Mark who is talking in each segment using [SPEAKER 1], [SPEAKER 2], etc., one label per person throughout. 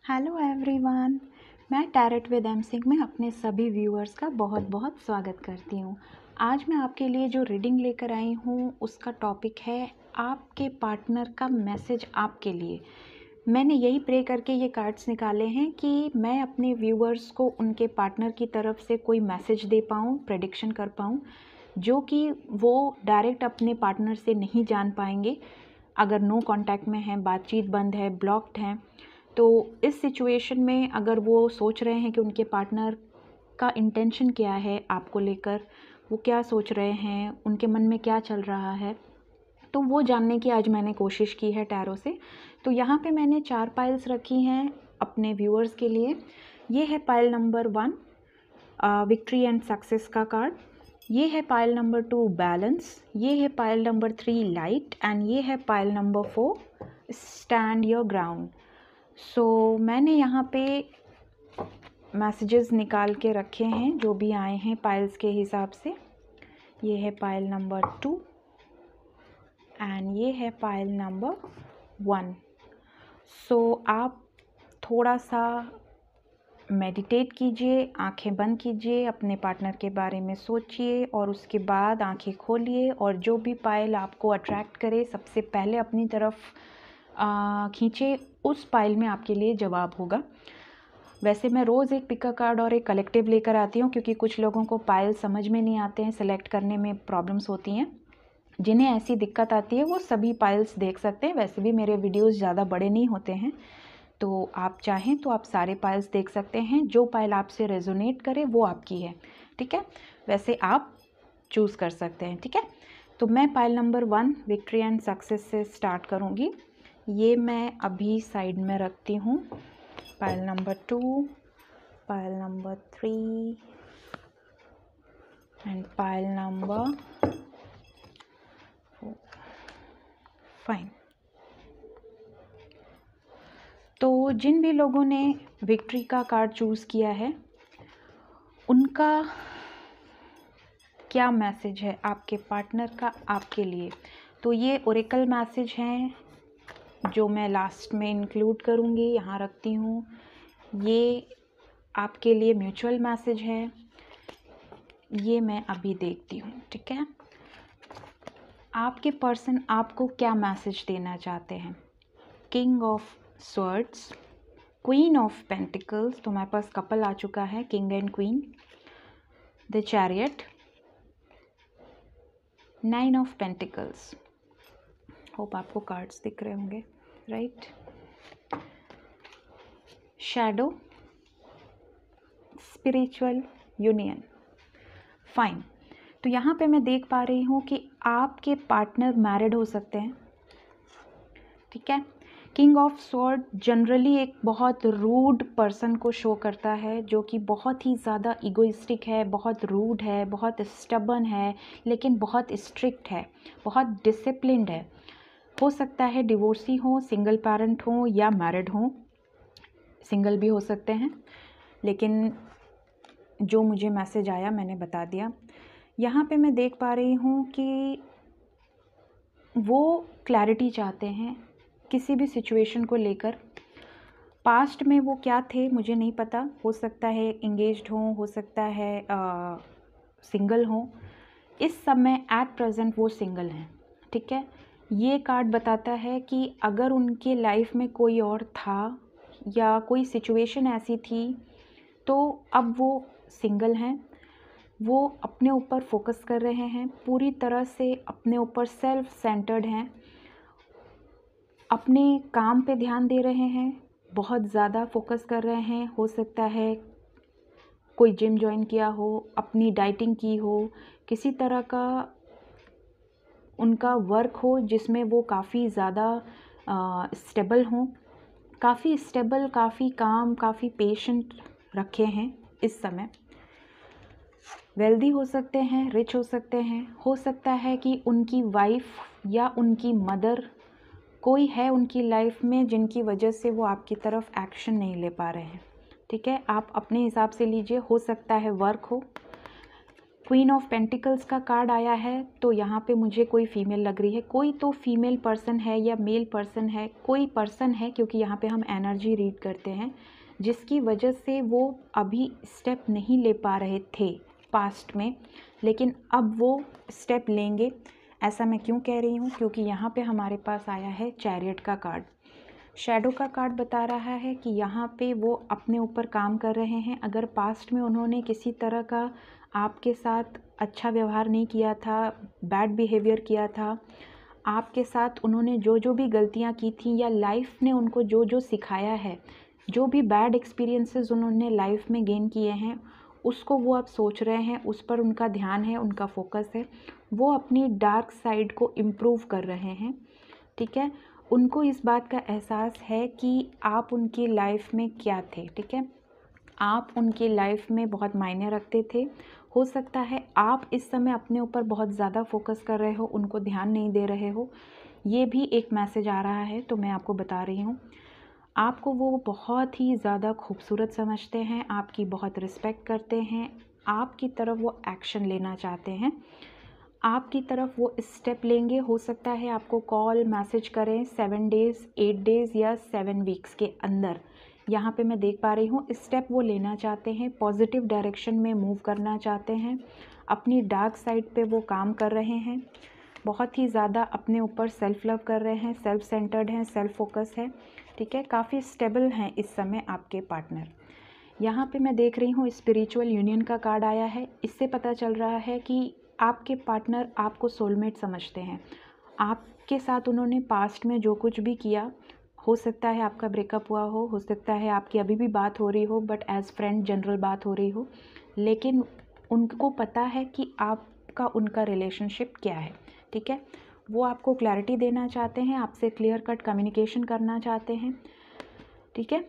[SPEAKER 1] Hello everyone, मैं tarot with M Singh में अपने सभी व्यूअर्स का बहुत बहुत स्वागत करती हूँ। आज मैं आपके लिए जो रीडिंग लेकर आई हूँ उसका टॉपिक है आपके पार्टनर का मैसेज आपके लिए। मैंने यही प्रे करके ये कार्ड्स निकाले हैं कि मैं अपने व्यूअर्स को उनके पार्टनर की तरफ से कोई मैसेज दे पाऊँ, प्रेडिक्शन कर पाऊँ, जो कि वो डायरेक्ट अपने पार्टनर से नहीं जान पाएंगे अगर नो कांटेक्ट में हैं, बातचीत बंद है, ब्लॉक्ड हैं। तो इस सिचुएशन में अगर वो सोच रहे हैं कि उनके पार्टनर का इंटेंशन क्या है आपको लेकर, वो क्या सोच रहे हैं, उनके मन में क्या चल रहा है, तो वो जानने की आज मैंने कोशिश की है टैरो से। तो यहाँ पे मैंने 4 पाइल्स रखी हैं अपने व्यूअर्स के लिए। ये है pile number 1 victory and success का कार्ड, ये है पाइल नंबर 2 बैलेंस, ये है पाइल नंबर 3 लाइट एंड ये है pile number 4 stand your ground. मैंने यहाँ पे मैसेजेस निकाल के रखे हैं जो भी आए हैं पाइल्स के हिसाब से। ये है पाइल नंबर 2 एंड ये है पाइल नंबर 1। आप थोड़ा सा मेडिटेट कीजिए, आंखें बंद कीजिए, अपने पार्टनर के बारे में सोचिए और उसके बाद आंखें खोलिए और जो भी पाइल आपको अट्रैक्ट करे सबसे पहले अपनी तरफ खींचे, उस पाइल में आपके लिए जवाब होगा। वैसे मैं रोज़ एक पिका कार्ड और एक कलेक्टिव लेकर आती हूँ क्योंकि कुछ लोगों को पाइल समझ में नहीं आते हैं, सेलेक्ट करने में प्रॉब्लम्स होती हैं। जिन्हें ऐसी दिक्कत आती है वो सभी पाइल्स देख सकते हैं। वैसे भी मेरे वीडियोस ज़्यादा बड़े नहीं होते हैं, तो आप चाहें तो आप सारे पाइल्स देख सकते हैं। जो पाइल आपसे रेजोनेट करे वो आपकी है, ठीक है। वैसे आप चूज़ कर सकते हैं, ठीक है। तो मैं pile number 1 victory and success से स्टार्ट करूँगी। ये मैं अभी साइड में रखती हूँ। Pile number 2, pile number 3 and pile number 4। Fine. तो जिन भी लोगों ने विक्ट्री का कार्ड चूज़ किया है उनका क्या मैसेज है आपके पार्टनर का आपके लिए, तो ये ओरेकल मैसेज हैं जो मैं लास्ट में इंक्लूड करूँगी, यहाँ रखती हूँ। ये आपके लिए म्यूचुअल मैसेज है, ये मैं अभी देखती हूँ, ठीक है। आपके पर्सन आपको क्या मैसेज देना चाहते हैं। King of swords, queen of pentacles, तो हमारे पास कपल आ चुका है, king and queen. The chariot, 9 of pentacles, hope आपको कार्ड्स दिख रहे होंगे, right. Shadow, spiritual union. Fine. तो यहाँ पे मैं देख पा रही हूँ कि आपके पार्टनर मैरिड हो सकते हैं, ठीक है। किंग ऑफ स्वॉर्ड जनरली एक बहुत रूड पर्सन को शो करता है, जो कि बहुत ही ज़्यादा इगोइस्टिक है, बहुत रूड है, बहुत स्टबर्न है, लेकिन बहुत स्ट्रिक्ट है, बहुत डिसिप्लिन्ड है। हो सकता है डिवोर्सी हो, सिंगल पेरेंट हो या मैरिड हो, सिंगल भी हो सकते हैं, लेकिन जो मुझे मैसेज आया मैंने बता दिया। यहाँ पे मैं देख पा रही हूँ कि वो क्लैरिटी चाहते हैं किसी भी सिचुएशन को लेकर। पास्ट में वो क्या थे मुझे नहीं पता, हो सकता है इंगेज्ड हो सकता है सिंगल हो। इस समय एट प्रेजेंट वो सिंगल हैं, ठीक है। ये कार्ड बताता है कि अगर उनके लाइफ में कोई और था या कोई सिचुएशन ऐसी थी तो अब वो सिंगल हैं। वो अपने ऊपर फोकस कर रहे हैं, पूरी तरह से अपने ऊपर सेल्फ सेंटर्ड हैं, अपने काम पे ध्यान दे रहे हैं, बहुत ज़्यादा फोकस कर रहे हैं। हो सकता है कोई जिम ज्वाइन किया हो, अपनी डाइटिंग की हो, किसी तरह का उनका वर्क हो जिसमें वो काफ़ी ज़्यादा स्टेबल हों, काफ़ी स्टेबल, काफ़ी काम, काफ़ी पेशेंट रखे हैं इस समय। वेल्दी हो सकते हैं, रिच हो सकते हैं। हो सकता है कि उनकी वाइफ या उनकी मदर कोई है उनकी लाइफ में जिनकी वजह से वो आपकी तरफ एक्शन नहीं ले पा रहे हैं, ठीक है। आप अपने हिसाब से लीजिए, हो सकता है वर्क हो। क्वीन ऑफ पेंटिकल्स का कार्ड आया है, तो यहाँ पे मुझे कोई फीमेल लग रही है, कोई तो फीमेल पर्सन है या मेल पर्सन है, कोई पर्सन है, क्योंकि यहाँ पे हम एनर्जी रीड करते हैं, जिसकी वजह से वो अभी स्टेप नहीं ले पा रहे थे पास्ट में, लेकिन अब वो स्टेप लेंगे। ऐसा मैं क्यों कह रही हूँ, क्योंकि यहाँ पे हमारे पास आया है चैरियट का कार्ड। शैडो का कार्ड बता रहा है कि यहाँ पे वो अपने ऊपर काम कर रहे हैं। अगर पास्ट में उन्होंने किसी तरह का आपके साथ अच्छा व्यवहार नहीं किया था, बैड बिहेवियर किया था, आपके साथ उन्होंने जो जो भी गलतियाँ की थी या लाइफ ने उनको जो जो सिखाया है, जो भी बैड एक्सपीरियंसेस उन्होंने लाइफ में गेन किए हैं, उसको वो अब सोच रहे हैं, उस पर उनका ध्यान है, उनका फोकस है। वो अपनी डार्क साइड को इम्प्रूव कर रहे हैं, ठीक है। उनको इस बात का एहसास है कि आप उनकी लाइफ में क्या थे, ठीक है। आप उनकी लाइफ में बहुत मायने रखते थे। हो सकता है आप इस समय अपने ऊपर बहुत ज़्यादा फोकस कर रहे हो, उनको ध्यान नहीं दे रहे हो। ये भी एक मैसेज आ रहा है, तो मैं आपको बता रही हूँ। आपको वो बहुत ही ज़्यादा खूबसूरत समझते हैं, आपकी बहुत रिस्पेक्ट करते हैं, आपकी तरफ वो एक्शन लेना चाहते हैं, आपकी तरफ वो स्टेप लेंगे। हो सकता है आपको कॉल मैसेज करें 7 डेज़, 8 डेज़ या 7 वीक्स के अंदर। यहाँ पे मैं देख पा रही हूँ स्टेप वो लेना चाहते हैं, पॉजिटिव डायरेक्शन में मूव करना चाहते हैं, अपनी डार्क साइड पे वो काम कर रहे हैं, बहुत ही ज़्यादा अपने ऊपर सेल्फ लव कर रहे हैं, सेल्फ सेंटर्ड हैं, सेल्फ फोकस है, ठीक है। काफ़ी स्टेबल हैं इस समय आपके पार्टनर। यहाँ पे मैं देख रही हूँ स्पिरिचुअल यूनियन का कार्ड आया है। इससे पता चल रहा है कि आपके पार्टनर आपको सोलमेट समझते हैं। आपके साथ उन्होंने पास्ट में जो कुछ भी किया, हो सकता है आपका ब्रेकअप हुआ हो सकता है आपकी अभी भी बात हो रही हो, बट एज़ फ्रेंड जनरल बात हो रही हो, लेकिन उनको पता है कि आपका उनका रिलेशनशिप क्या है, ठीक है। वो आपको क्लैरिटी देना चाहते हैं, आपसे क्लियर कट कम्युनिकेशन करना चाहते हैं, ठीक है।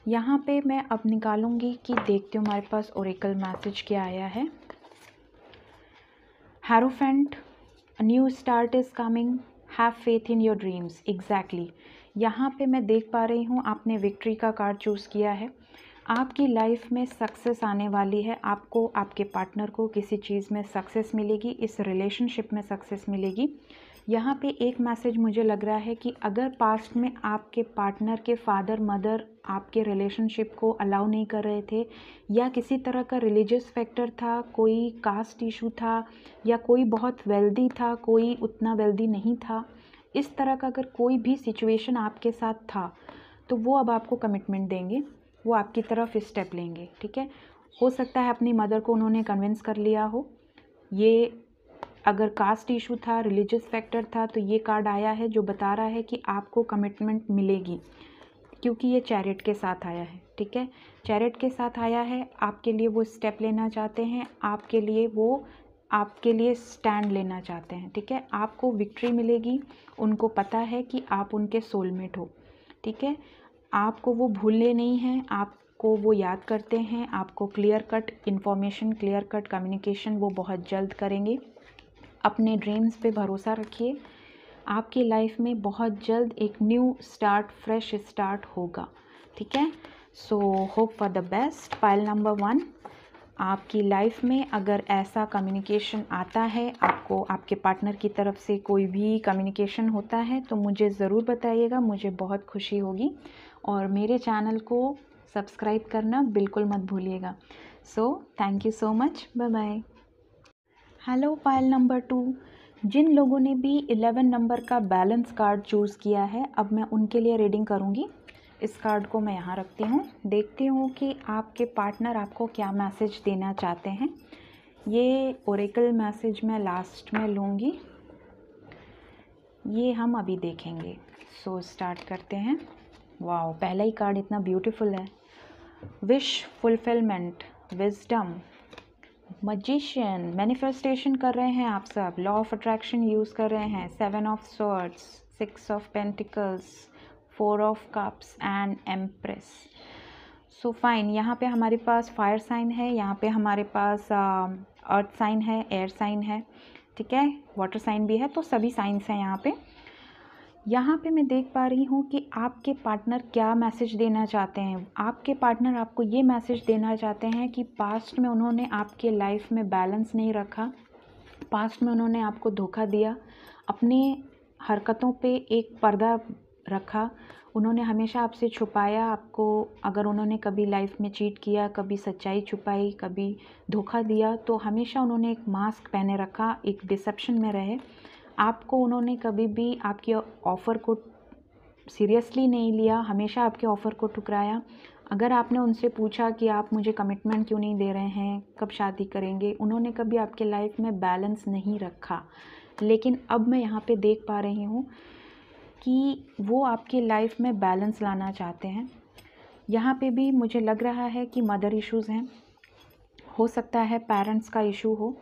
[SPEAKER 1] यहाँ पे मैं अब निकालूंगी कि देखती हूँ हमारे पास ओरेकल मैसेज क्या आया है। Hierophant, a new start is coming, have faith in your dreams, exactly। यहाँ पे मैं देख पा रही हूँ आपने विक्ट्री का कार्ड चूज़ किया है। आपकी लाइफ में सक्सेस आने वाली है, आपको आपके पार्टनर को किसी चीज़ में सक्सेस मिलेगी, इस रिलेशनशिप में सक्सेस मिलेगी। यहाँ पे एक मैसेज मुझे लग रहा है कि अगर पास्ट में आपके पार्टनर के फादर मदर आपके रिलेशनशिप को अलाउ नहीं कर रहे थे, या किसी तरह का रिलीजियस फैक्टर था, कोई कास्ट इशू था, या कोई बहुत वेल्दी था, कोई उतना वेल्दी नहीं था, इस तरह का अगर कोई भी सिचुएशन आपके साथ था, तो वो अब आपको कमिटमेंट देंगे, वो आपकी तरफ स्टेप लेंगे, ठीक है। हो सकता है अपनी मदर को उन्होंने कन्विंस कर लिया हो। ये अगर कास्ट इशू था, रिलीजियस फैक्टर था, तो ये कार्ड आया है जो बता रहा है कि आपको कमिटमेंट मिलेगी, क्योंकि ये चैरियट के साथ आया है, ठीक है। चैरियट के साथ आया है, आपके लिए वो स्टेप लेना चाहते हैं, आपके लिए वो आपके लिए स्टैंड लेना चाहते हैं, ठीक है। आपको विक्ट्री मिलेगी, उनको पता है कि आप उनके सोलमेट हो, ठीक है। आपको वो भूलने नहीं हैं, आपको वो याद करते हैं, आपको clear cut information, clear cut communication वो बहुत जल्द करेंगे। अपने ड्रीम्स पे भरोसा रखिए, आपकी लाइफ में बहुत जल्द एक न्यू स्टार्ट, फ्रेश स्टार्ट होगा, ठीक है। So hope for the best. Pile number 1, आपकी लाइफ में अगर ऐसा कम्युनिकेशन आता है, आपको आपके पार्टनर की तरफ से कोई भी कम्युनिकेशन होता है, तो मुझे ज़रूर बताइएगा, मुझे बहुत खुशी होगी। और मेरे चैनल को सब्सक्राइब करना बिल्कुल मत भूलिएगा। So thank you so much, bye bye. Hello Payal number 2, जिन लोगों ने भी 11 नंबर का बैलेंस कार्ड चूज़ किया है, अब मैं उनके लिए रीडिंग करूँगी। इस कार्ड को मैं यहाँ रखती हूँ, देखती हूँ कि आपके पार्टनर आपको क्या मैसेज देना चाहते हैं। ये ओरेकल मैसेज मैं लास्ट में लूँगी, ये हम अभी देखेंगे। सो स्टार्ट करते हैं। वाओ, पहला ही कार्ड इतना ब्यूटीफुल है। Wish fulfilment, wisdom, magician, manifestation कर रहे हैं आप सब, लॉ ऑफ अट्रैक्शन यूज़ कर रहे हैं, 7 of swords, 6 of pentacles, 4 of cups and empress. So fine, यहाँ पे हमारे पास फायर साइन है, यहाँ पे हमारे पास अर्थ साइन है, एयर साइन है, ठीक है, वाटर साइन भी है, तो सभी साइंस हैं यहाँ पे। यहाँ पे मैं देख पा रही हूँ कि आपके पार्टनर क्या मैसेज देना चाहते हैं। आपके पार्टनर आपको ये मैसेज देना चाहते हैं कि पास्ट में उन्होंने आपके लाइफ में बैलेंस नहीं रखा, पास्ट में उन्होंने आपको धोखा दिया, अपने हरकतों पे एक पर्दा रखा, उन्होंने हमेशा आपसे छुपाया आपको। अगर उन्होंने कभी लाइफ में चीट किया, कभी सच्चाई छुपाई, कभी धोखा दिया, तो हमेशा उन्होंने एक मास्क पहने रखा, एक डिसेप्शन में रहे। आपको उन्होंने कभी भी आपके ऑफ़र को सीरियसली नहीं लिया, हमेशा आपके ऑफ़र को ठुकराया। अगर आपने उनसे पूछा कि आप मुझे कमिटमेंट क्यों नहीं दे रहे हैं, कब शादी करेंगे, उन्होंने कभी आपके लाइफ में बैलेंस नहीं रखा। लेकिन अब मैं यहाँ पे देख पा रही हूँ कि वो आपकी लाइफ में बैलेंस लाना चाहते हैं। यहाँ पे भी मुझे लग रहा है कि मदर इश्यूज़ हैं, हो सकता है पेरेंट्स का इशू हो,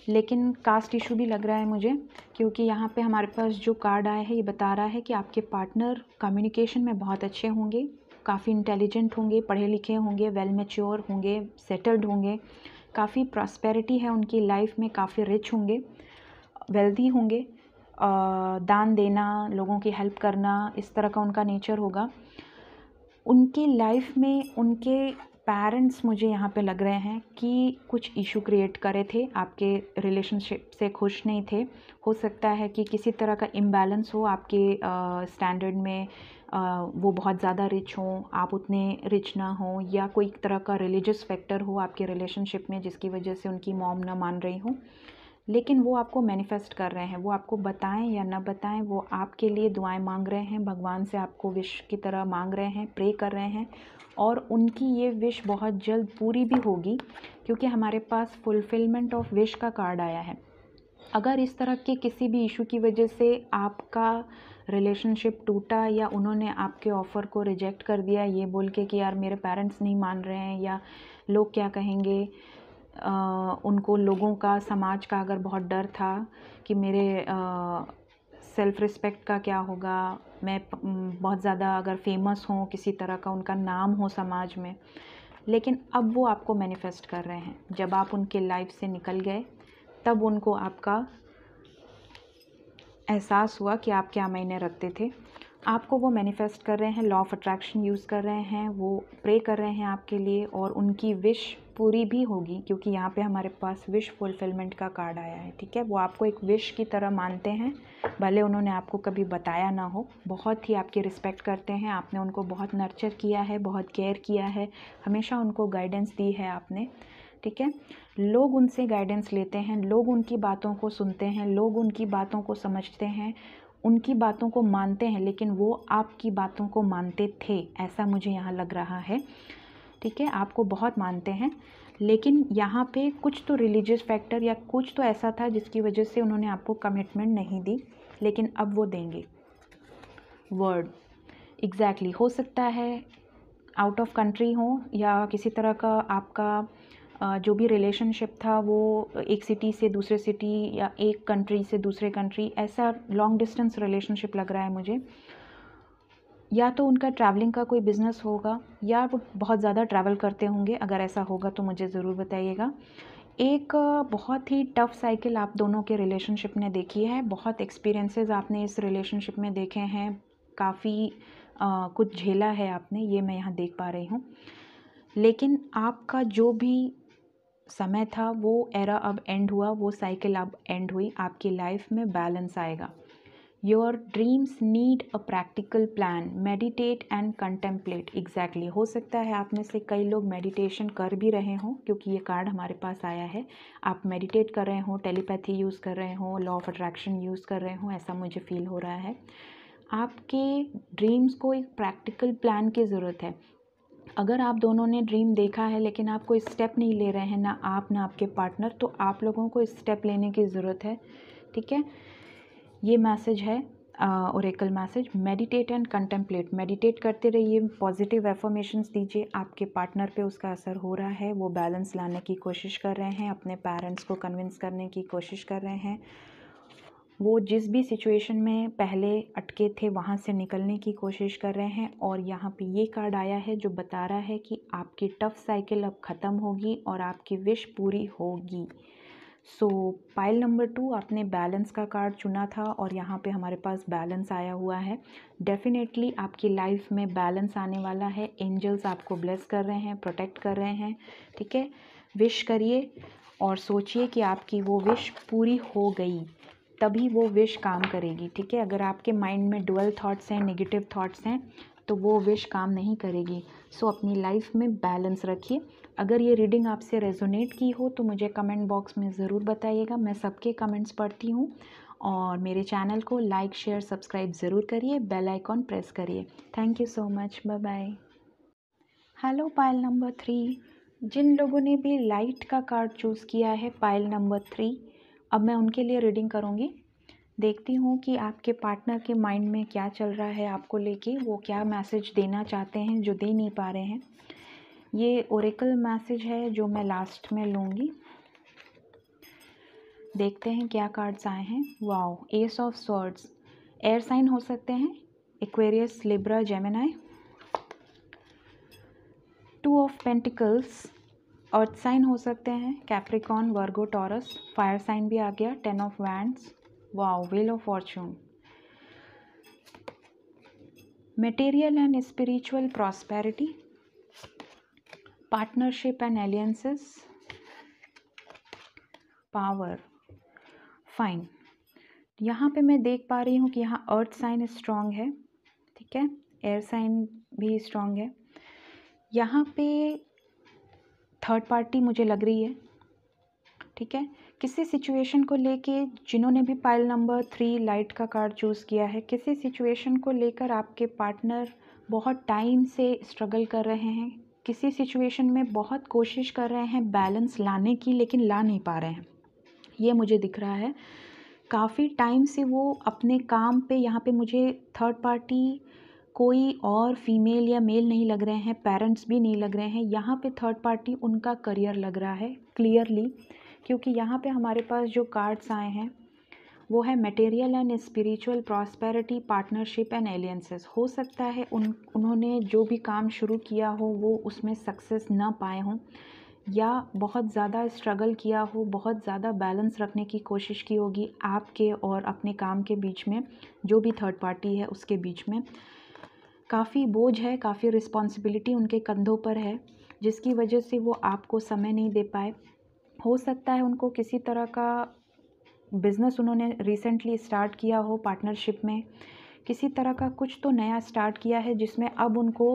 [SPEAKER 1] लेकिन कास्ट इशू भी लग रहा है मुझे, क्योंकि यहाँ पे हमारे पास जो कार्ड आया है ये बता रहा है कि आपके पार्टनर कम्युनिकेशन में बहुत अच्छे होंगे, काफ़ी इंटेलिजेंट होंगे, पढ़े लिखे होंगे, वेल मैच्योर होंगे, सेटल्ड होंगे, काफ़ी प्रॉस्पेरिटी है उनकी लाइफ में, काफ़ी रिच होंगे, वेल्दी होंगे, दान देना, लोगों की हेल्प करना, इस तरह का उनका नेचर होगा। उनकी लाइफ में उनके पेरेंट्स मुझे यहाँ पे लग रहे हैं कि कुछ इशू क्रिएट करे थे, आपके रिलेशनशिप से खुश नहीं थे। हो सकता है कि किसी तरह का इम्बैलेंस हो आपके स्टैंडर्ड में, वो बहुत ज़्यादा रिच हों, आप उतने रिच ना हों, या कोई तरह का रिलीजियस फैक्टर हो आपके रिलेशनशिप में जिसकी वजह से उनकी मॉम ना मान रही हो। लेकिन वो आपको मैनिफेस्ट कर रहे हैं, वो आपको बताएं या ना बताएं, वो आपके लिए दुआएं मांग रहे हैं, भगवान से आपको विश की तरह मांग रहे हैं, प्रे कर रहे हैं, और उनकी ये विश बहुत जल्द पूरी भी होगी, क्योंकि हमारे पास फुलफिलमेंट ऑफ विश का कार्ड आया है। अगर इस तरह के किसी भी इशू की वजह से आपका रिलेशनशिप टूटा, या उन्होंने आपके ऑफ़र को रिजेक्ट कर दिया ये बोल के कि यार मेरे पेरेंट्स नहीं मान रहे हैं, या लोग क्या कहेंगे, उनको लोगों का, समाज का अगर बहुत डर था कि मेरे सेल्फ़ रिस्पेक्ट का क्या होगा, मैं बहुत ज़्यादा अगर फेमस हूँ, किसी तरह का उनका नाम हो समाज में। लेकिन अब वो आपको मैनिफेस्ट कर रहे हैं, जब आप उनके लाइफ से निकल गए तब उनको आपका एहसास हुआ कि आप क्या मायने रखते थे। आपको वो मैनिफेस्ट कर रहे हैं, लॉ ऑफ़ अट्रैक्शन यूज़ कर रहे हैं, वो प्रे कर रहे हैं आपके लिए, और उनकी विश पूरी भी होगी, क्योंकि यहाँ पे हमारे पास विश फुलफिलमेंट का कार्ड आया है। ठीक है, वो आपको एक विश की तरह मानते हैं, भले उन्होंने आपको कभी बताया ना हो, बहुत ही आपकी रिस्पेक्ट करते हैं, आपने उनको बहुत नर्चर किया है, बहुत केयर किया है, हमेशा उनको गाइडेंस दी है आपने। ठीक है, लोग उनसे गाइडेंस लेते हैं, लोग उनकी बातों को सुनते हैं, लोग उनकी बातों को समझते हैं, उनकी बातों को मानते हैं, लेकिन वो आपकी बातों को मानते थे, ऐसा मुझे यहाँ लग रहा है। ठीक है, आपको बहुत मानते हैं, लेकिन यहाँ पे कुछ तो रिलीजियस फैक्टर या कुछ तो ऐसा था जिसकी वजह से उन्होंने आपको कमिटमेंट नहीं दी, लेकिन अब वो देंगे। वर्ड एग्जैक्टली हो सकता है आउट ऑफ कंट्री हो, या किसी तरह का आपका जो भी रिलेशनशिप था वो एक सिटी से दूसरे सिटी, या एक कंट्री से दूसरे कंट्री, ऐसा लॉन्ग डिस्टेंस रिलेशनशिप लग रहा है मुझे। या तो उनका ट्रैवलिंग का कोई बिज़नेस होगा, या वो बहुत ज़्यादा ट्रैवल करते होंगे। अगर ऐसा होगा तो मुझे ज़रूर बताइएगा। एक बहुत ही टफ़ साइकिल आप दोनों के रिलेशनशिप ने देखी है, बहुत एक्सपीरियंसेस आपने इस रिलेशनशिप में देखे हैं, काफ़ी कुछ झेला है आपने, ये मैं यहाँ देख पा रही हूँ। लेकिन आपका जो भी समय था वो एरा अब एंड हुआ, वो साइकिल अब एंड हुई, आपकी लाइफ में बैलेंस आएगा। Your dreams need a practical plan, meditate and contemplate. Exactly हो सकता है आप में से कई लोग मेडिटेशन कर भी रहे हों, क्योंकि ये कार्ड हमारे पास आया है। आप मेडिटेट कर रहे हो, टेलीपैथी यूज़ कर रहे हो, लॉ ऑफ अट्रैक्शन यूज़ कर रहे हो, ऐसा मुझे फील हो रहा है। आपके ड्रीम्स को एक प्रैक्टिकल प्लान की ज़रूरत है। अगर आप दोनों ने ड्रीम देखा है लेकिन आप कोई स्टेप नहीं ले रहे हैं, ना आप ना आपके पार्टनर, तो आप लोगों को स्टेप लेने की ज़रूरत है। ठीक है, ये मैसेज है Oracle message. Meditate and contemplate, meditate करते रहिए, पॉजिटिव एफर्मेशंस दीजिए, आपके पार्टनर पे उसका असर हो रहा है, वो बैलेंस लाने की कोशिश कर रहे हैं, अपने पेरेंट्स को कन्विंस करने की कोशिश कर रहे हैं, वो जिस भी सिचुएशन में पहले अटके थे वहाँ से निकलने की कोशिश कर रहे हैं। और यहाँ पे ये कार्ड आया है जो बता रहा है कि आपकी टफ साइकिल अब ख़त्म होगी और आपकी विश पूरी होगी। सो पाइल नंबर 2, आपने बैलेंस का कार्ड चुना था और यहाँ पे हमारे पास बैलेंस आया हुआ है। डेफिनेटली आपकी लाइफ में बैलेंस आने वाला है। एंजल्स आपको ब्लेस कर रहे हैं, प्रोटेक्ट कर रहे हैं, ठीक है। विश करिए और सोचिए कि आपकी वो विश पूरी हो गई, तभी वो विश काम करेगी, ठीक है। अगर आपके माइंड में डुअल थॉट्स हैं, नेगेटिव थॉट्स हैं, तो वो विश काम नहीं करेगी। सो अपनी लाइफ में बैलेंस रखिए। अगर ये रीडिंग आपसे रेजोनेट की हो तो मुझे कमेंट बॉक्स में ज़रूर बताइएगा। मैं सबके कमेंट्स पढ़ती हूँ। और मेरे चैनल को लाइक, शेयर, सब्सक्राइब ज़रूर करिए, बेल आइकॉन प्रेस करिए। Thank you so much, bye bye. Hello Payal number 3, जिन लोगों ने भी लाइट का कार्ड चूज़ किया है, पाइल नंबर 3, अब मैं उनके लिए रीडिंग करूँगी। देखती हूँ कि आपके पार्टनर के माइंड में क्या चल रहा है आपको लेके, वो क्या मैसेज देना चाहते हैं जो दे नहीं पा रहे हैं। ये ओरेकल मैसेज है जो मैं लास्ट में लूँगी। देखते हैं क्या कार्ड्स आए हैं। Wow, ace of swords. Air sign हो सकते हैं, Aquarius, Libra, Gemini. Two of pentacles, earth sign हो सकते हैं, Capricorn, Virgo, Taurus. Fire sign भी आ गया, 10 of wands. Wow, wheel of fortune. Material and spiritual prosperity, partnership and alliances, power. Fine. यहाँ पे मैं देख पा रही हूँ कि यहाँ अर्थ साइन स्ट्रॉन्ग है, ठीक है, एयर साइन भी स्ट्रॉन्ग है। यहाँ पे थर्ड पार्टी मुझे लग रही है, ठीक है। किसी सिचुएशन को लेके, जिन्होंने भी पाइल नंबर 3 लाइट का कार्ड चूज़ किया है, किसी सिचुएशन को लेकर आपके पार्टनर बहुत टाइम से स्ट्रगल कर रहे हैं। किसी सिचुएशन में बहुत कोशिश कर रहे हैं बैलेंस लाने की, लेकिन ला नहीं पा रहे हैं, ये मुझे दिख रहा है। काफ़ी टाइम से वो अपने काम पे, यहाँ पे मुझे थर्ड पार्टी कोई और फीमेल या मेल नहीं लग रहे हैं, पेरेंट्स भी नहीं लग रहे हैं। यहाँ पे थर्ड पार्टी उनका करियर लग रहा है क्लियरली, क्योंकि यहाँ पे हमारे पास जो कार्ड्स आए हैं वो है material and spiritual prosperity, partnership and alliances. हो सकता है उन्होंने जो भी काम शुरू किया हो वो उसमें सक्सेस ना पाए हों, या बहुत ज़्यादा स्ट्रगल किया हो, बहुत ज़्यादा बैलेंस रखने की कोशिश की होगी आपके और अपने काम के बीच में, जो भी थर्ड पार्टी है उसके बीच में। काफ़ी बोझ है, काफ़ी रिस्पॉन्सिबिलिटी उनके कंधों पर है, जिसकी वजह से वो आपको समय नहीं दे पाए। हो सकता है उनको किसी तरह का बिज़नेस उन्होंने रिसेंटली स्टार्ट किया हो, पार्टनरशिप में किसी तरह का कुछ तो नया स्टार्ट किया है जिसमें अब उनको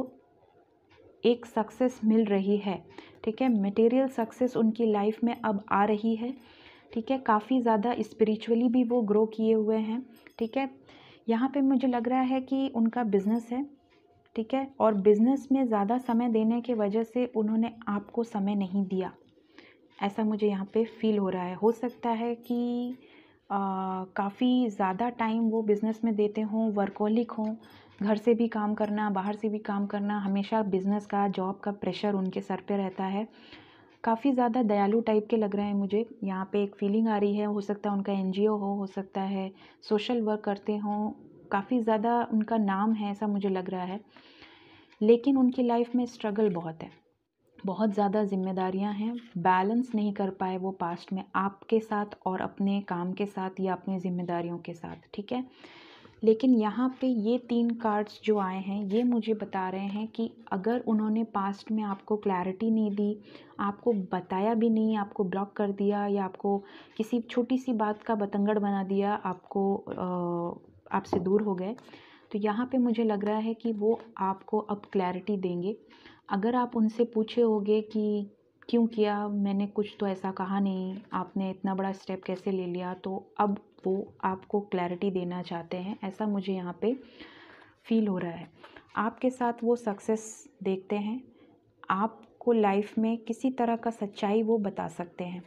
[SPEAKER 1] एक सक्सेस मिल रही है, ठीक है। मटेरियल सक्सेस उनकी लाइफ में अब आ रही है, ठीक है। काफ़ी ज़्यादा स्पिरिचुअली भी वो ग्रो किए हुए हैं, ठीक है। यहाँ पे मुझे लग रहा है कि उनका बिज़नेस है, ठीक है, और बिज़नेस में ज़्यादा समय देने के वजह से उन्होंने आपको समय नहीं दिया, ऐसा मुझे यहाँ पे फील हो रहा है। हो सकता है कि काफ़ी ज़्यादा टाइम वो बिज़नेस में देते हों, वर्कहोलिक हों, घर से भी काम करना, बाहर से भी काम करना, हमेशा बिज़नेस का, जॉब का प्रेशर उनके सर पे रहता है। काफ़ी ज़्यादा दयालु टाइप के लग रहे हैं मुझे, यहाँ पे एक फीलिंग आ रही है। हो सकता है उनका एनजीओ हो सकता है सोशल वर्क करते हों, काफ़ी ज़्यादा उनका नाम है, ऐसा मुझे लग रहा है। लेकिन उनकी लाइफ में स्ट्रगल बहुत है, बहुत ज़्यादा जिम्मेदारियां हैं, बैलेंस नहीं कर पाए वो पास्ट में आपके साथ और अपने काम के साथ या अपनी ज़िम्मेदारियों के साथ, ठीक है। लेकिन यहाँ पे ये 3 कार्ड्स जो आए हैं ये मुझे बता रहे हैं कि अगर उन्होंने पास्ट में आपको क्लैरिटी नहीं दी, आपको बताया भी नहीं, आपको ब्लॉक कर दिया या आपको किसी छोटी सी बात का बतंगड़ बना दिया, आपको आपसे दूर हो गए, तो यहाँ पे मुझे लग रहा है कि वो आपको अब क्लैरिटी देंगे। अगर आप उनसे पूछे होगे कि क्यों किया, मैंने कुछ तो ऐसा कहा नहीं, आपने इतना बड़ा स्टेप कैसे ले लिया, तो अब वो आपको क्लैरिटी देना चाहते हैं, ऐसा मुझे यहाँ पे फील हो रहा है। आपके साथ वो सक्सेस देखते हैं, आपको लाइफ में किसी तरह का सच्चाई वो बता सकते हैं।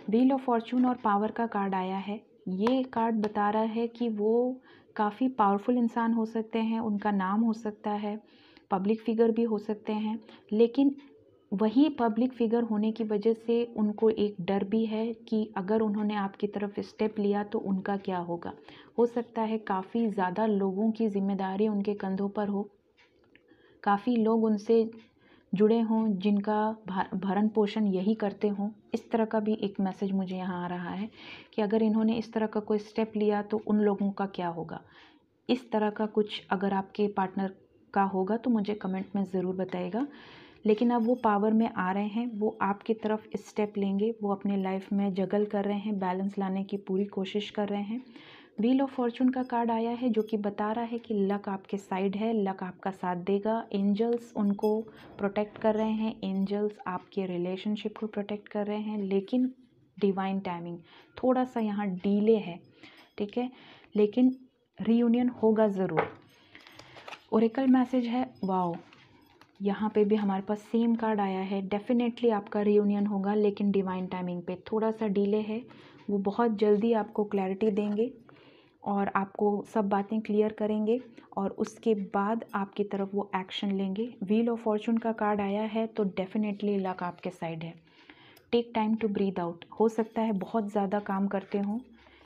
[SPEAKER 1] व्हील ऑफ फॉर्चून और पावर का कार्ड आया है। ये कार्ड बता रहा है कि वो काफ़ी पावरफुल इंसान हो सकते हैं, उनका नाम हो सकता है, पब्लिक फिगर भी हो सकते हैं, लेकिन वही पब्लिक फिगर होने की वजह से उनको एक डर भी है कि अगर उन्होंने आपकी तरफ स्टेप लिया तो उनका क्या होगा। हो सकता है काफ़ी ज़्यादा लोगों की जिम्मेदारी उनके कंधों पर हो, काफ़ी लोग उनसे जुड़े हों, जिनका भरण पोषण यही करते हों। इस तरह का भी एक मैसेज मुझे यहाँ आ रहा है कि अगर इन्होंने इस तरह का कोई स्टेप लिया तो उन लोगों का क्या होगा। इस तरह का कुछ अगर आपके पार्टनर का होगा तो मुझे कमेंट में ज़रूर बताइएगा। लेकिन अब वो पावर में आ रहे हैं, वो आपकी तरफ स्टेप लेंगे, वो अपने लाइफ में जगल कर रहे हैं, बैलेंस लाने की पूरी कोशिश कर रहे हैं। व्हील ऑफ फॉर्चून का कार्ड आया है जो कि बता रहा है कि लक आपके साइड है, लक आपका साथ देगा। एंजल्स उनको प्रोटेक्ट कर रहे हैं, एंजल्स आपके रिलेशनशिप को प्रोटेक्ट कर रहे हैं। लेकिन डिवाइन टाइमिंग थोड़ा सा यहाँ डीले है, ठीक है, लेकिन रीयूनियन होगा ज़रूर। ओरेकल मैसेज है, वाओ, यहाँ पे भी हमारे पास सेम कार्ड आया है। डेफिनेटली आपका रीयूनियन होगा, लेकिन डिवाइन टाइमिंग पे थोड़ा सा डिले है। वो बहुत जल्दी आपको क्लैरिटी देंगे और आपको सब बातें क्लियर करेंगे और उसके बाद आपकी तरफ वो एक्शन लेंगे। व्हील ऑफ फॉर्चून का कार्ड आया है तो डेफिनेटली लक आपके साइड है। Take time to breathe out. हो सकता है बहुत ज़्यादा काम करते हों,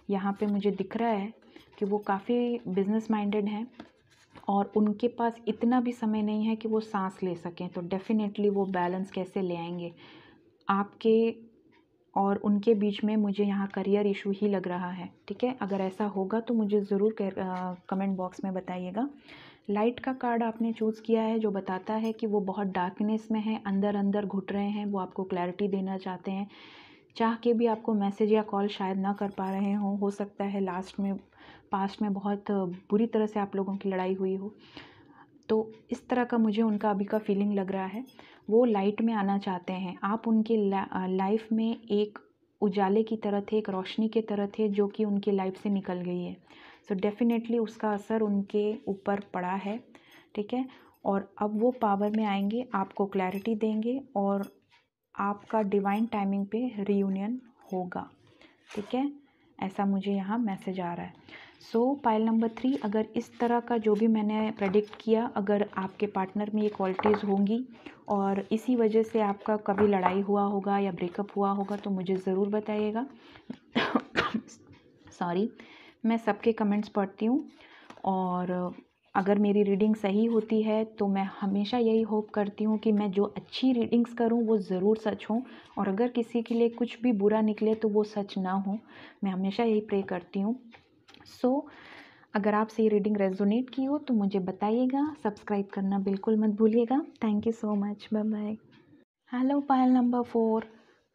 [SPEAKER 1] यहाँ पे मुझे दिख रहा है कि वो काफ़ी बिजनेस माइंडेड हैं और उनके पास इतना भी समय नहीं है कि वो सांस ले सकें। तो डेफिनेटली वो बैलेंस कैसे ले आएंगे आपके और उनके बीच में। मुझे यहाँ करियर इशू ही लग रहा है, ठीक है। अगर ऐसा होगा तो मुझे ज़रूर कमेंट बॉक्स में बताइएगा। लाइट का कार्ड आपने चूज़ किया है जो बताता है कि वो बहुत डार्कनेस में है, अंदर अंदर घुट रहे हैं, वो आपको क्लैरिटी देना चाहते हैं। चाह के भी आपको मैसेज या कॉल शायद ना कर पा रहे हों। हो सकता है पास्ट में बहुत बुरी तरह से आप लोगों की लड़ाई हुई हो। तो इस तरह का मुझे उनका अभी का फीलिंग लग रहा है। वो लाइट में आना चाहते हैं। आप उनकी लाइफ में एक उजाले की तरह थे, एक रोशनी की तरह थे जो कि उनकी लाइफ से निकल गई है। सो डेफिनेटली उसका असर उनके ऊपर पड़ा है, ठीक है। और अब वो पावर में आएंगे, आपको क्लैरिटी देंगे और आपका डिवाइन टाइमिंग पे रीयूनियन होगा, ठीक है। ऐसा मुझे यहाँ मैसेज आ रहा है। सो पाइल नंबर 3, अगर इस तरह का जो भी मैंने प्रेडिक्ट किया, अगर आपके पार्टनर में ये क्वालिटीज़ होंगी और इसी वजह से आपका कभी लड़ाई हुआ होगा या ब्रेकअप हुआ होगा तो मुझे ज़रूर बताइएगा। सॉरी, मैं सबके कमेंट्स पढ़ती हूँ और अगर मेरी रीडिंग सही होती है तो मैं हमेशा यही होप करती हूँ कि मैं जो अच्छी रीडिंग्स करूँ वो ज़रूर सच हो, और अगर किसी के लिए कुछ भी बुरा निकले तो वो सच ना हो। मैं हमेशा यही प्रे करती हूँ। सो अगर आपसे ये रीडिंग रेजोनेट की हो तो मुझे बताइएगा। सब्सक्राइब करना बिल्कुल मत भूलिएगा। Thank you so much, bye bye. Hello Payal number 4,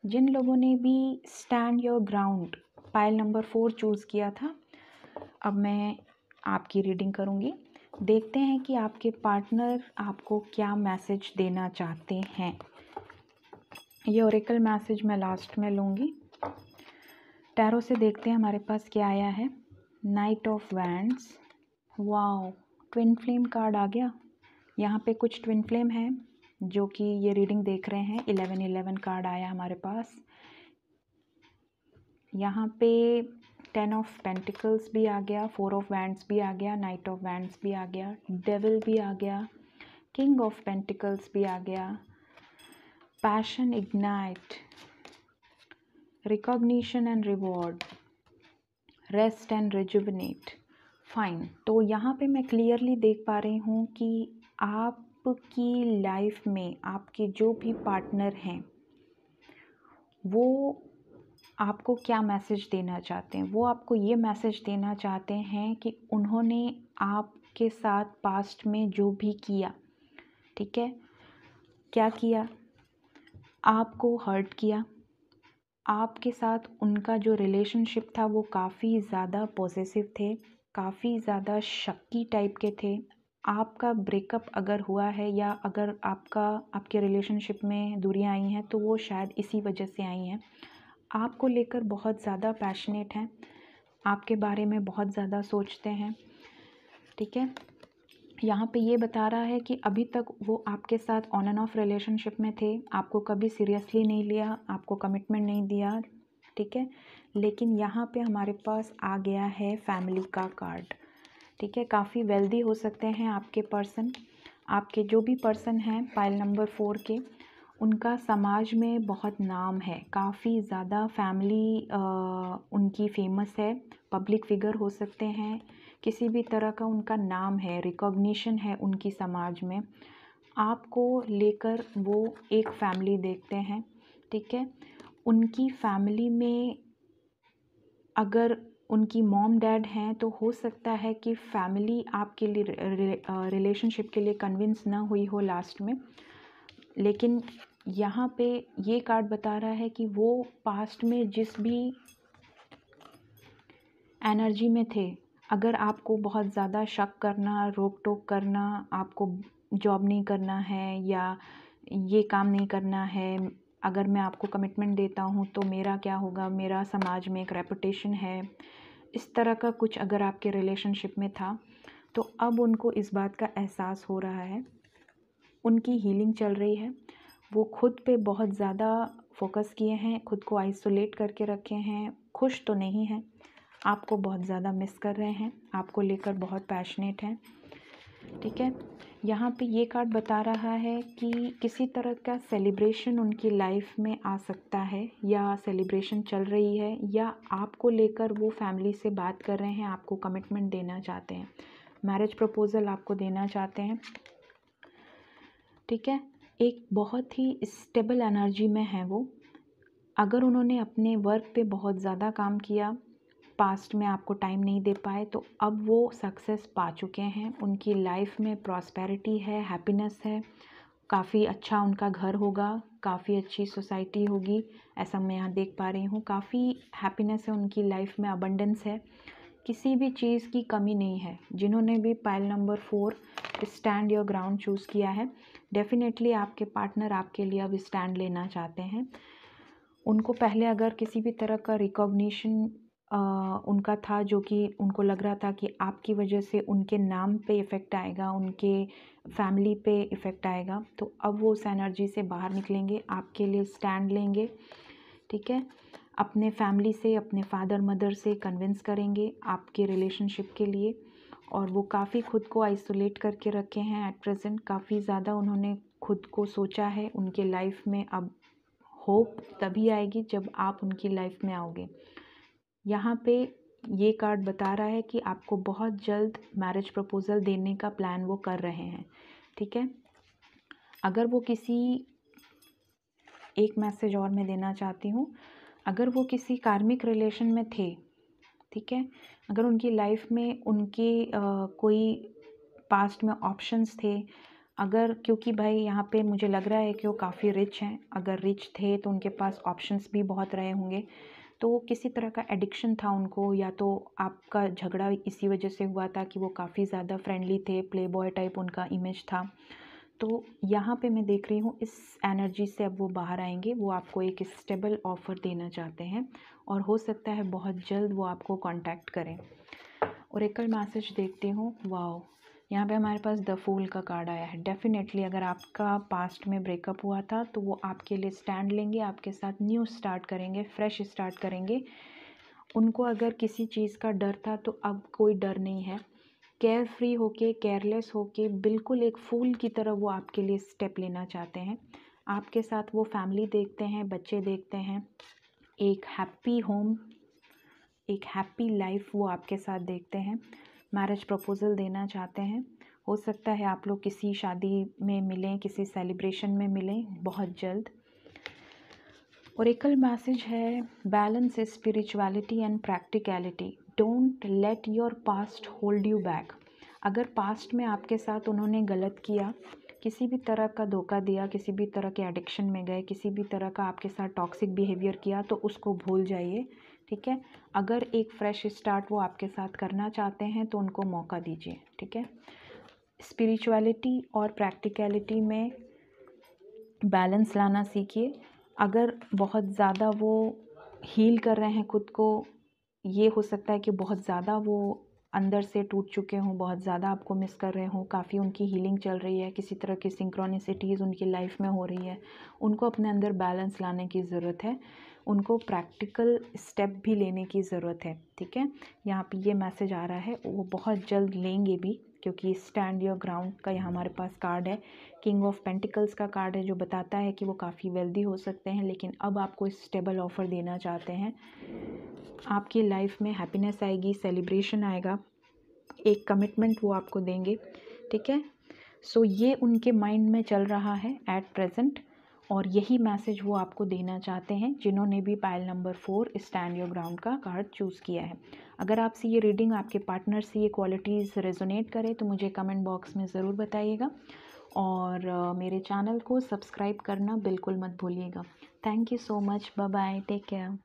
[SPEAKER 1] जिन लोगों ने भी stand your ground Payal number 4 choose किया था, अब मैं आपकी रीडिंग करूँगी। देखते हैं कि आपके पार्टनर आपको क्या मैसेज देना चाहते हैं। ये ओरेकल मैसेज मैं लास्ट में लूँगी। टैरो से देखते हैं हमारे पास क्या आया है। Knight of wands, wow, twin flame card आ गया। यहाँ पे कुछ ट्विन फ्लेम हैं जो कि ये रीडिंग देख रहे हैं। 1111 कार्ड आया हमारे पास। यहाँ पे 10 ऑफ पेंटिकल्स भी आ गया, 4 ऑफ वैंड्स भी आ गया, नाइट ऑफ वैंड्स भी आ गया, डेविल भी आ गया, किंग ऑफ पेंटिकल्स भी आ गया, passion ignite, recognition and reward, rest and rejuvenate. Fine. तो यहाँ पे मैं क्लियरली देख पा रही हूँ कि आपकी लाइफ में आपके जो भी पार्टनर हैं वो आपको क्या मैसेज देना चाहते हैं। वो आपको ये मैसेज देना चाहते हैं कि उन्होंने आपके साथ पास्ट में जो भी किया, ठीक है, क्या किया, आपको हर्ट किया। आपके साथ उनका जो रिलेशनशिप था वो काफ़ी ज़्यादा पॉसेसिव थे, काफ़ी ज़्यादा शक्की टाइप के थे। आपका ब्रेकअप अगर हुआ है या अगर आपके रिलेशनशिप में दूरियां आई हैं तो वो शायद इसी वजह से आई हैं। आपको लेकर बहुत ज़्यादा पैशनेट हैं, आपके बारे में बहुत ज़्यादा सोचते हैं, ठीक है। यहाँ पे ये बता रहा है कि अभी तक वो आपके साथ ऑन एंड ऑफ रिलेशनशिप में थे, आपको कभी सीरियसली नहीं लिया, आपको कमिटमेंट नहीं दिया, ठीक है। लेकिन यहाँ पे हमारे पास आ गया है फैमिली का कार्ड, ठीक है। काफ़ी वेल्दी हो सकते हैं आपके पर्सन। आपके जो भी पर्सन हैं पाइल नंबर 4 के, उनका समाज में बहुत नाम है, काफ़ी ज़्यादा फैमिली उनकी फेमस है, पब्लिक फिगर हो सकते हैं, किसी भी तरह का उनका नाम है, रिकॉग्निशन है उनकी समाज में। आपको लेकर वो एक फैमिली देखते हैं, ठीक है। उनकी फैमिली में अगर उनकी मॉम डैड हैं तो हो सकता है कि फैमिली आपके लिए रिलेशनशिप के लिए कन्विंस ना हुई हो लास्ट में, लेकिन यहाँ पे ये कार्ड बता रहा है कि वो पास्ट में जिस भी एनर्जी में थे, अगर आपको बहुत ज़्यादा शक करना, रोक टोक करना, आपको जॉब नहीं करना है या ये काम नहीं करना है, अगर मैं आपको कमिटमेंट देता हूँ तो मेरा क्या होगा, मेरा समाज में एक रेपुटेशन है, इस तरह का कुछ अगर आपके रिलेशनशिप में था, तो अब उनको इस बात का एहसास हो रहा है, उनकी हीलिंग चल रही है। वो खुद पे बहुत ज़्यादा फोकस किए हैं, खुद को आइसोलेट करके रखे हैं, खुश तो नहीं हैं, आपको बहुत ज़्यादा मिस कर रहे हैं, आपको लेकर बहुत पैशनेट हैं, ठीक है। यहाँ पे ये कार्ड बता रहा है कि किसी तरह का सेलिब्रेशन उनकी लाइफ में आ सकता है या सेलिब्रेशन चल रही है, या आपको लेकर वो फैमिली से बात कर रहे हैं, आपको कमिटमेंट देना चाहते हैं, मैरिज प्रपोज़ल आपको देना चाहते हैं, ठीक है। एक बहुत ही स्टेबल एनर्जी में है वो। अगर उन्होंने अपने वर्क पे बहुत ज़्यादा काम किया, पास्ट में आपको टाइम नहीं दे पाए, तो अब वो सक्सेस पा चुके हैं, उनकी लाइफ में प्रॉस्पेरिटी है, हैप्पीनेस है, काफ़ी अच्छा उनका घर होगा, काफ़ी अच्छी सोसाइटी होगी, ऐसा मैं यहाँ देख पा रही हूँ। काफ़ी हैप्पीनेस है उनकी लाइफ में, अबंडेंस है, किसी भी चीज़ की कमी नहीं है। जिन्होंने भी pile number 4 stand your ground choose किया है, डेफिनेटली आपके पार्टनर आपके लिए अब स्टैंड लेना चाहते हैं। उनको पहले अगर किसी भी तरह का रिकॉग्निशन उनका था, जो कि उनको लग रहा था कि आपकी वजह से उनके नाम पे इफ़ेक्ट आएगा, उनके फैमिली पे इफ़ेक्ट आएगा, तो अब वो उस एनर्जी से बाहर निकलेंगे, आपके लिए स्टैंड लेंगे, ठीक है। अपने फैमिली से, अपने फादर मदर से कन्विंस करेंगे आपके रिलेशनशिप के लिए, और वो काफ़ी खुद को आइसोलेट करके रखे हैं एट प्रेजेंट, काफ़ी ज़्यादा उन्होंने खुद को सोचा है। उनके लाइफ में अब होप तभी आएगी जब आप उनकी लाइफ में आओगे। यहाँ पे ये कार्ड बता रहा है कि आपको बहुत जल्द मैरिज प्रपोज़ल देने का प्लान वो कर रहे हैं, ठीक है। अगर वो किसी, एक मैसेज और मैं देना चाहती हूँ, अगर वो किसी कार्मिक रिलेशन में थे, ठीक है, अगर उनकी लाइफ में उनके कोई पास्ट में ऑप्शंस थे, अगर, क्योंकि भाई यहाँ पे मुझे लग रहा है कि वो काफ़ी रिच हैं, अगर रिच थे तो उनके पास ऑप्शंस भी बहुत रहे होंगे, तो किसी तरह का एडिक्शन था उनको, या तो आपका झगड़ा इसी वजह से हुआ था कि वो काफ़ी ज़्यादा फ्रेंडली थे, प्ले बॉय टाइप उनका इमेज था। तो यहाँ पे मैं देख रही हूँ इस एनर्जी से अब वो बाहर आएंगे, वो आपको एक स्टेबल ऑफ़र देना चाहते हैं, और हो सकता है बहुत जल्द वो आपको कांटेक्ट करें। ओरेकल मैसेज देखती हूँ। वाओ, यहाँ पे हमारे पास द फूल का कार्ड आया है। डेफिनेटली अगर आपका पास्ट में ब्रेकअप हुआ था तो वो आपके लिए स्टैंड लेंगे, आपके साथ न्यू स्टार्ट करेंगे, फ्रेश स्टार्ट करेंगे। उनको अगर किसी चीज़ का डर था तो अब कोई डर नहीं है। केयर फ्री होके, केयरलेस होके, बिल्कुल एक फूल की तरह वो आपके लिए स्टेप लेना चाहते हैं। आपके साथ वो फैमिली देखते हैं, बच्चे देखते हैं, एक हैप्पी होम, एक हैप्पी लाइफ वो आपके साथ देखते हैं। मैरिज प्रपोज़ल देना चाहते हैं। हो सकता है आप लोग किसी शादी में मिलें, किसी सेलिब्रेशन में मिलें बहुत जल्द। ओरेकल मैसेज है, balance spirituality and practicality, don't let your past hold you back. अगर पास्ट में आपके साथ उन्होंने गलत किया, किसी भी तरह का धोखा दिया, किसी भी तरह के एडिक्शन में गए, किसी भी तरह का आपके साथ टॉक्सिक बिहेवियर किया, तो उसको भूल जाइए, ठीक है। अगर एक फ्रेश स्टार्ट वो आपके साथ करना चाहते हैं तो उनको मौका दीजिए, ठीक है। स्पिरिचुअलिटी और प्रैक्टिकलिटी में बैलेंस लाना सीखिए। अगर बहुत ज़्यादा वो हील कर रहे हैं खुद को, ये हो सकता है कि बहुत ज़्यादा वो अंदर से टूट चुके हों, बहुत ज़्यादा आपको मिस कर रहे हों, काफ़ी उनकी हीलिंग चल रही है, किसी तरह की सिंक्रोनिसिटीज़ उनकी लाइफ में हो रही है, उनको अपने अंदर बैलेंस लाने की ज़रूरत है, उनको प्रैक्टिकल स्टेप भी लेने की ज़रूरत है, ठीक है। यहाँ पे ये मैसेज आ रहा है, वो बहुत जल्द लेंगे भी, क्योंकि स्टैंड योर ग्राउंड का यहाँ हमारे पास कार्ड है, किंग ऑफ पेंटिकल्स का कार्ड है, जो बताता है कि वो काफ़ी वेल्दी हो सकते हैं, लेकिन अब आपको स्टेबल ऑफ़र देना चाहते हैं। आपकी लाइफ में हैप्पीनेस आएगी, सेलिब्रेशन आएगा, एक कमिटमेंट वो आपको देंगे, ठीक है। सो ये उनके माइंड में चल रहा है एट प्रेजेंट, और यही मैसेज वो आपको देना चाहते हैं जिन्होंने भी pile number 4 stand your ground का कार्ड चूज़ किया है। अगर आपसे ये रीडिंग, आपके पार्टनर से ये क्वालिटीज़ रेजोनेट करे तो मुझे कमेंट बॉक्स में ज़रूर बताइएगा, और मेरे चैनल को सब्सक्राइब करना बिल्कुल मत भूलिएगा। Thank you so much, bye bye, take care.